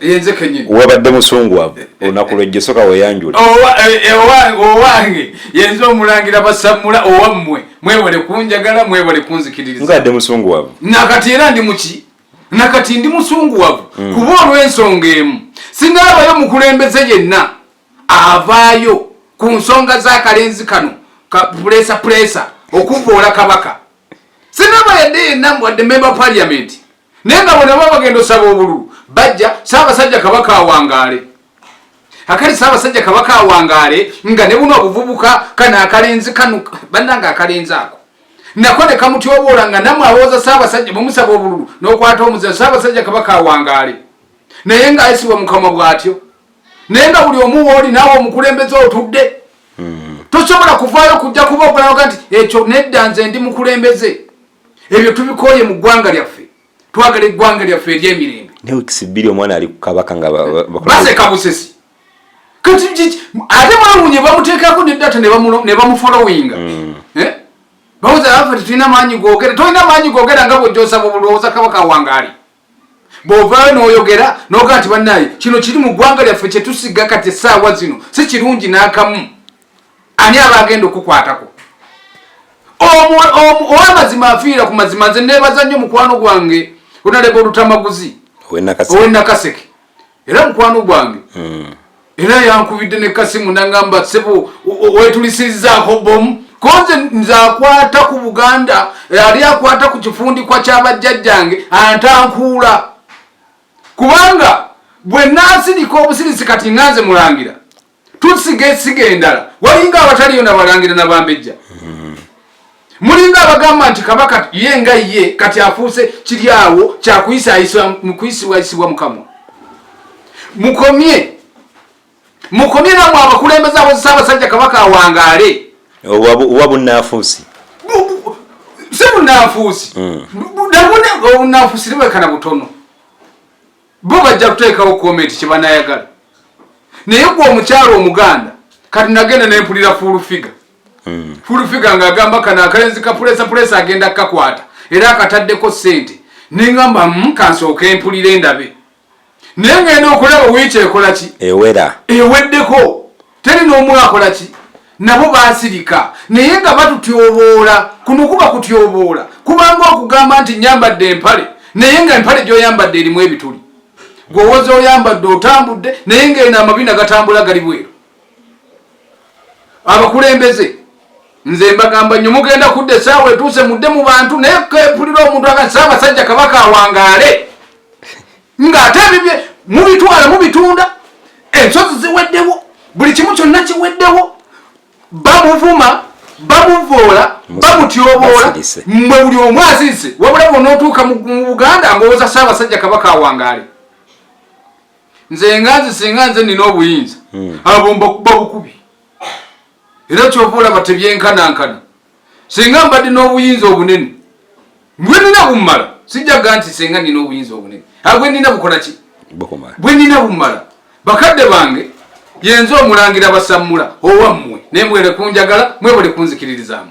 yenze kenyini wabadde musungu abo onakulejje soka weyanjula owange yenze omulangila basamula owammwe mwebale kunjagala mwebale kunzikiririza ngadde musungu abo nakati era ndi muki nakati ndi musungu wabo kuba olw'ensonga emu sinaabayo mukulembeze yenna avaayo ku nsonga z'akalenzi kano puresa okuvoola kabaka sinaabayadde yenna wadde member parliament naye nga bonna baba bagenda osaba obululu bajja Ssaabasajja kabaka awangaale akali Ssaabasajja kabaka awangaale nga ne buno obuvubuka kana akalenzi kano bannanga akalenzi ako nako ne kamutyoboola nga namwe awooza Ssaabasajja mumusaba obululu n'okwata omuze Ssaabasajja kabaka awangaale naye nga ayisibwa mukama bw'atyo naye nga buli omu wooli naawe omukulembeze otudde tosobola kuvaayo kujja kuba ogulaga nti ekyo nedda nze ndi mukulembeze ebyo tubikooye mu ggwanga lyaffe twagala eggwanga lyaffe ery'emirembe ne wikisibiri omwana ali ku kabaka nga baseka busesi kati ate mwawunye bamuteekako neddata ne bamufolowinga bawuza afa tetulina maanyi googera tolina maanyi googera nga bwojjosaba obulowooza kabaka wangaali bw'ovaayo n'oyogera n'ogaa nti bannaaye kino kiri mu ggwanga lyaffe kye tusiga kati essaawa zino si kirungi n'akamu ani aba agenda okukwatako ow'amazima afiira ku mazima nze neebaza nnyo mukwano gwange onaleba olutamaguzi ow'enakaseke era mukwano gwange era yankubidde nekasimu nangamba sebo wetulisizzaako bomu konze nze akwata ku Buganda ali akwata ku kifundikwa ky'abajjajjange antankuula kubanga bwe naasirika obusirisi kati nganze mulangira tusiga esiga endala walinga abataliyo nabalangira nabambejja mulinga abagamba nti kabaka ye nga ye kati afuuse kiri awo kyakuyisibwayisibwa mukamwa mukomye namwe abakulembeze abo Ssaabasajja kabaka awangaale owa bunnanfuusi si bunnanfuusi obunnanfuusi libwekana butono bo bajja kuteekawo komenti kye banayagala naye gwe omukyalo omuganda kati nagenda nempulira fulufiga ng'agamba kano akalenzi ka pulesa agenda kukakwata era akataddeko ssente neŋŋamba kansooka empulira endabe naye ngenda okulaba wiiki ekola ki eweddeko teri n'omu akola ki nabo baasirika naye nga batutyoboola kuno kuba kutyoboola kubanga okugamba nti nyambadde empale naye nga empale gy'oyambadde erimu ebituli gweowoza oyambadde otambudde naye ng'eno amabina gatambula gali bweru abakulembeze nze mbagamba nnyo mugenda kudda essaawa etuuse mudde mu bantu naye kepulira omuntu aga Ssaabasajja kabaka awangaale ng'ate ebibye mubitwala mubitunda ensozi ziweddewo buli kimu kyonna kiweddewo bamuvuma bamuvoola bamutyoboola mwe buli omu asiise wabula bw'onootuuka mu Buganda ng'owooza Ssaabasajja kabaka awangaale nze singa nze nina obuyinza abo mbakuba bukubi era kyova olaba tebyenkanankana singa mbadde n'obuyinza obunene bwe nina bummala sijjaga nti singa nina obuyinza obunene bwe nina bukola ki bwe nina bummala bakadde bange yenze omulangira basamula owammwe naye mwere kunjagala mwebale kunzikiririzaamu